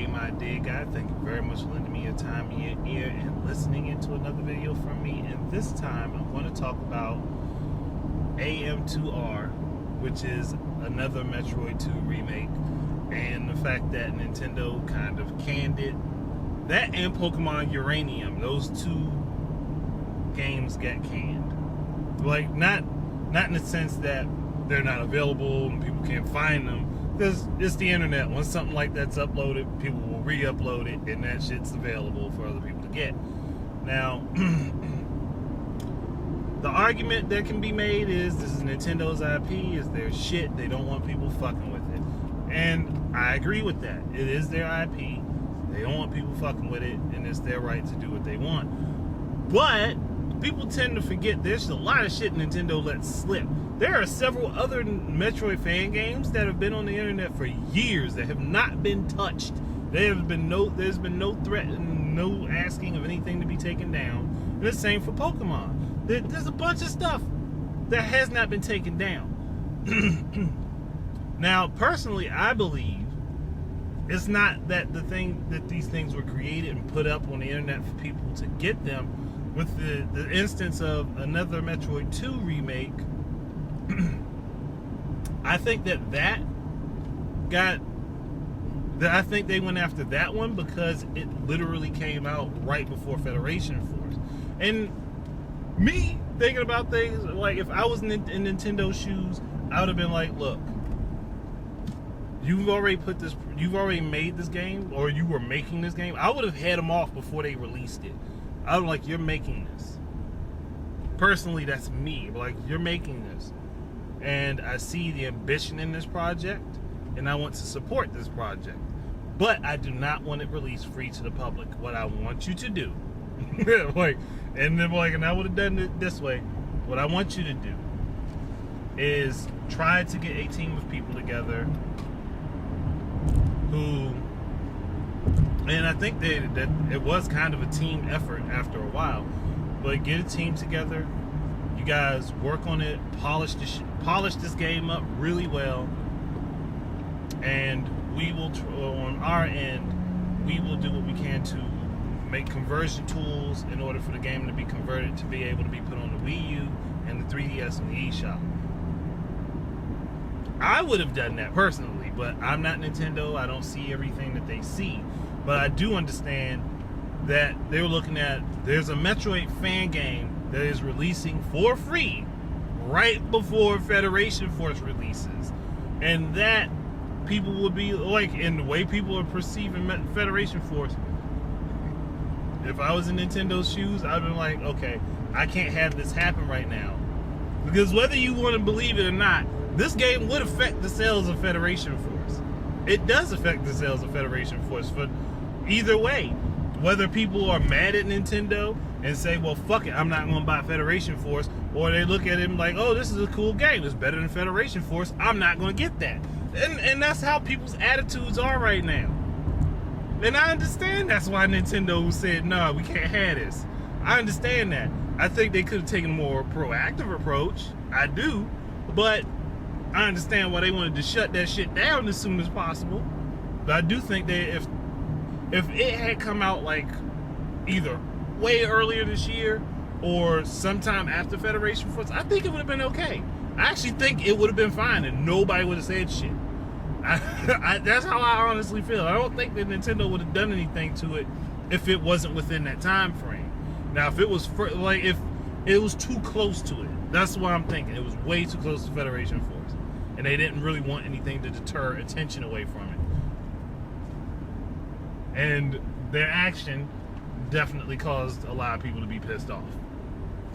my dear guy. Thank you very much for lending me your time, your ear, and listening into another video from me. And this time, I'm going to talk about AM2R, which is Another Metroid 2 remake, and the fact that Nintendo kind of canned it. That and Pokemon Uranium, those two games got canned. Like, not in the sense that they're not available and people can't find them. Because it's the internet. Once something like that's uploaded, people will re-upload it, and that shit's available for other people to get. Now, the argument that can be made is this is Nintendo's IP, is their shit, they don't want people fucking with it. And I agree with that. It is their IP, they don't want people fucking with it, and it's their right to do what they want. But people tend to forget there's a lot of shit Nintendo lets slip. There are several other Metroid fan games that have been on the internet for years that have not been touched. There's been no threat and no asking of anything to be taken down. And the same for Pokemon. There's a bunch of stuff that has not been taken down. Now, personally, I believe it's not that these things were created and put up on the internet for people to get them. With the instance of Another Metroid 2 remake, I think I think they went after that one because it literally came out right before Federation Force. And me thinking about things, like, if I was in Nintendo's shoes, I would have been like, look, you've already made this game, or you were making this game. I would have had them off before they released it. I was like, you're making this. Personally, that's me. Like, you're making this. And I see the ambition in this project, and I want to support this project. But I do not want it released free to the public. What I want you to do, and I would have done it this way. What I want you to do is try to get a team of people together who, and I think that it was kind of a team effort after a while, but get a team together. You guys work on it, polish this game up really well, and we will, on our end, we will do what we can to make conversion tools in order for the game to be converted to be able to be put on the Wii U and the 3DS and the eShop. I would have done that personally, but I'm not Nintendo. I don't see everything that they see. But I do understand that they were looking at, there's a Metroid fan game that is releasing for free right before Federation Force releases. And that people would be like, in the way people are perceiving Federation Force, if I was in Nintendo's shoes, I'd be like, okay, I can't have this happen right now. Because whether you want to believe it or not, this game would affect the sales of Federation Force. It does affect the sales of Federation Force for either way. Whether people are mad at Nintendo and say, well, fuck it, I'm not going to buy Federation Force, or they look at it like, oh, this is a cool game, it's better than Federation Force, I'm not going to get that. And that's how people's attitudes are right now. And I understand that's why Nintendo said, no, we can't have this. I understand that. I think they could have taken a more proactive approach. I do. But I understand why they wanted to shut that shit down as soon as possible. But I do think that if it had come out like either way earlier this year or sometime after Federation Force, I think it would have been okay. I actually think it would have been fine and nobody would have said shit. That's how I honestly feel. I don't think that Nintendo would have done anything to it if it wasn't within that time frame. Now, if it was if it was too close to it, that's what I'm thinking. It was way too close to Federation Force, and they didn't really want anything to deter attention away from it. And their action definitely caused a lot of people to be pissed off.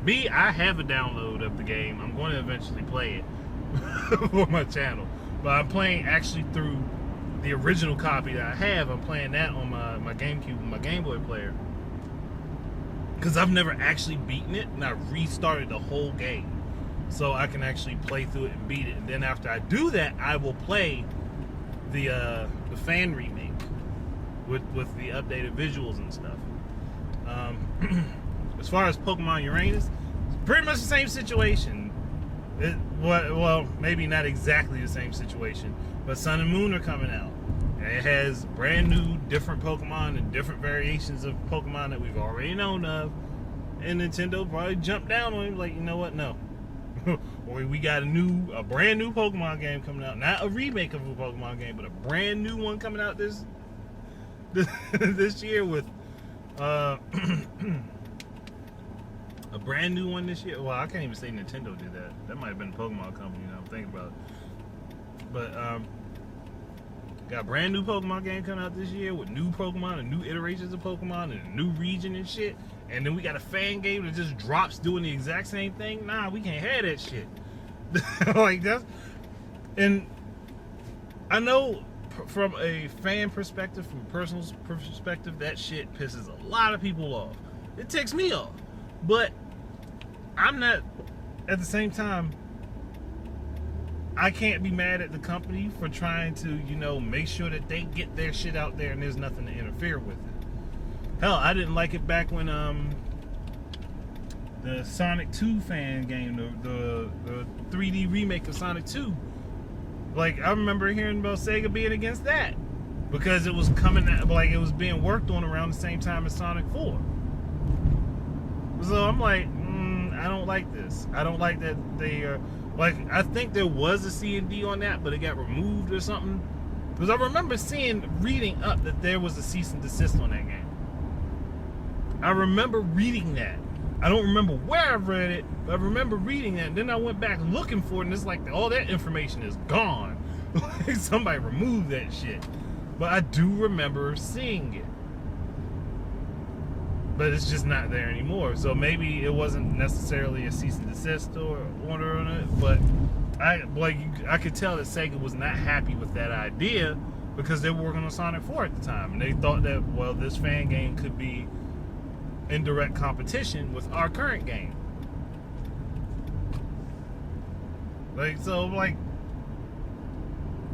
Me, I have a download of the game. I'm going to eventually play it for my channel. But I'm playing actually through the original copy that I have. I'm playing that on my GameCube and my Game Boy player. Because I've never actually beaten it, and I restarted the whole game. So I can actually play through it and beat it. And then after I do that, I will play the fan remake with the updated visuals and stuff. As far as Pokemon Uranium, it's pretty much the same situation. Well, maybe not exactly the same situation, but Sun and Moon are coming out. And it has brand new, different Pokemon and different variations of Pokemon that we've already known of. And Nintendo probably jumped down on him, like, you know what? No. Or we got a brand new Pokemon game coming out. Not a remake of a Pokemon game, but a brand new one coming out this year with a brand new one this year. Well, I can't even say Nintendo did that. That might have been a Pokemon company now I'm thinking about it. But got a brand new Pokemon game coming out this year with new Pokemon and new iterations of Pokemon and a new region and shit. And then we got a fan game that just drops doing the exact same thing. Nah, we can't have that shit. Like that's, and I know from a fan perspective, from a personal perspective, that shit pisses a lot of people off. It ticks me off, but I'm not. At the same time, I can't be mad at the company for trying to, you know, make sure that they get their shit out there and there's nothing to interfere with it. Hell, I didn't like it back when the Sonic 2 fan game, the 3D remake of Sonic 2. Like, I remember hearing about Sega being against that because it was coming out, like, it was being worked on around the same time as Sonic 4. So I'm like, I don't like this. I don't like that they are, like, I think there was a C&D on that, but it got removed or something. Because I remember reading up that there was a cease and desist on that game. I remember reading that. I don't remember where I read it, but I remember reading that. And then I went back looking for it, and it's like all that information is gone. Like somebody removed that shit. But I do remember seeing it. But it's just not there anymore. So maybe it wasn't necessarily a cease and desist or order on it, but I could tell that Sega was not happy with that idea because they were working on Sonic 4 at the time, and they thought that, well, this fan game could be in direct competition with our current game. Like, so, like,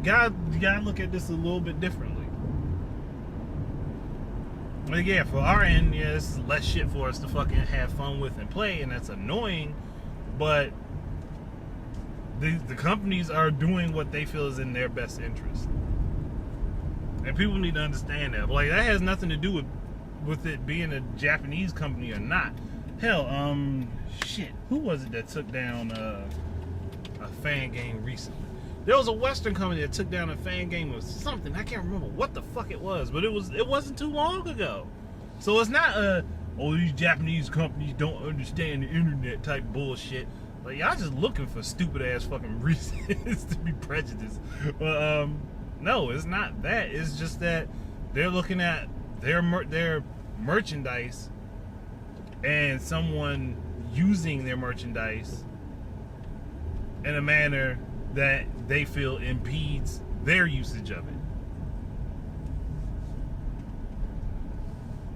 you gotta look at this a little bit differently. But yeah, for our end, yeah, this is less shit for us to fucking have fun with and play, and that's annoying, but the companies are doing what they feel is in their best interest. And people need to understand that. Like, that has nothing to do with it being a Japanese company or not. Hell, shit, who was it that took down a fan game recently? There was a Western company that took down a fan game or something. I can't remember what the fuck it was, but it wasn't too long ago. So it's not these Japanese companies don't understand the internet type bullshit. Like, y'all just looking for stupid ass fucking reasons to be prejudiced. But no, it's not that. It's just that they're looking at their merchandise and someone using their merchandise in a manner that they feel impedes their usage of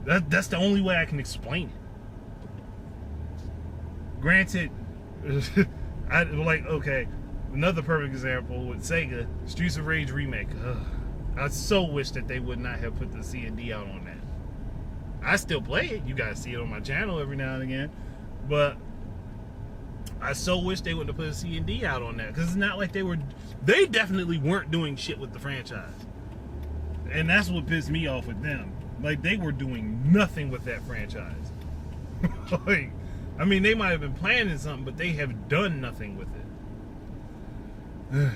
it. That's the only way I can explain it. Granted, okay, another perfect example with Sega, Streets of Rage Remake. I so wish that they would not have put the C&D out on that. I still play it. You guys see it on my channel every now and again. But I so wish they wouldn't have put a C&D out on that, because it's not like they definitely weren't doing shit with the franchise. And that's what pissed me off with them. Like, they were doing nothing with that franchise. Like, I mean, they might have been planning something, but they have done nothing with it.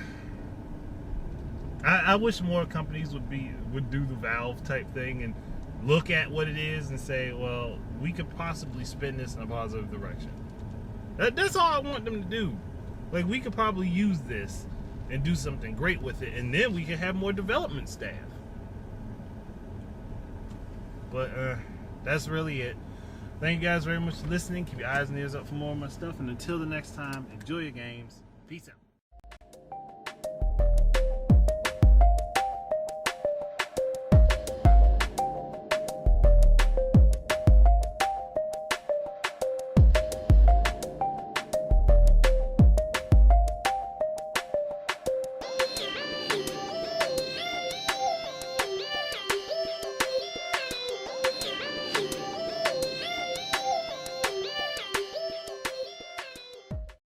I wish more companies would do the Valve type thing and look at what it is and say, well, we could possibly spin this in a positive direction. That's all I want them to do. Like, we could probably use this and do something great with it, and then we can have more development staff. But that's really it. Thank you guys very much for listening. Keep your eyes and ears up for more of my stuff, and until the next time, enjoy your games. Peace out.